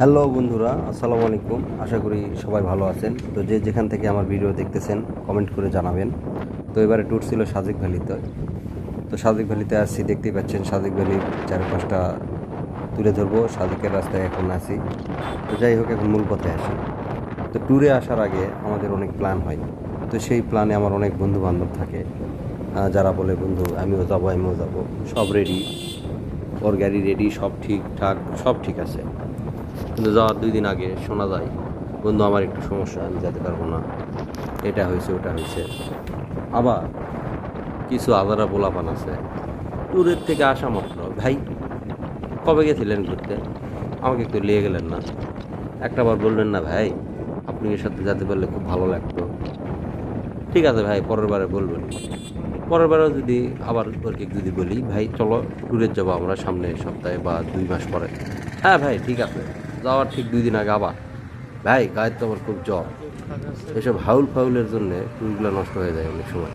Hello বন্ধুরা, আসসালামু আলাইকুম। আশা করি সবাই ভালো আছেন। তো যে যেখান থেকে আমার ভিডিও দেখতেছেন কমেন্ট করে জানাবেন। তো এবারে ট্যুর ছিল সাজেক ভ্যালিতে। তো সাজেক ভ্যালিতে আসছি, দেখতেই পাচ্ছেন সাজেক ভ্যালির চারপাশটা তুলে ধরবো। সাজেকের রাস্তায় এখন আছি। তো যাই হোক, এখন মূল পথে আসি। তো ট্যুরে আসার আগে আমাদের অনেক প্ল্যান হয়। তো সেই প্ল্যানে আমার অনেক বন্ধু বান্ধব থাকে, যারা বলে বন্ধু আমিও যাবো আমিও যাবো। সব রেডি, ওর গাড়ি রেডি, সব ঠিকঠাক, সব ঠিক আছে। কিন্তু যাওয়ার 2 দিন আগে শোনা যায় বন্ধু আমার একটু সমস্যা, আমি যেতে পারবো না, এটা হয়েছে ওটা হয়েছে। আবার কিছু আজারা পোলাপান আছে ট্যুরের থেকে আসা মাত্র, ভাই কবে গেছিলেন ঘুরতে, আমাকে একটু নিয়ে গেলেন না, একটা বার বললেন না ভাই আপনি এর সাথে যেতে পারলে খুব ভালো লাগতো। ঠিক আছে ভাই, পরের বারে বলবেন। পরের বারেও যদি আবার ওকে যদি বলি ভাই চলো ট্যুরে যাবো আমরা সামনের সপ্তাহে বা 2 মাস পরে, হ্যাঁ ভাই ঠিক আছে, যাওয়ার ঠিক 2 দিন আগে আবার ভাই গায়ের তো আমার খুব জ্বর। এসব হাউল ফাউলের জন্য ট্যুরগুলো নষ্ট হয়ে যায় অনেক সময়।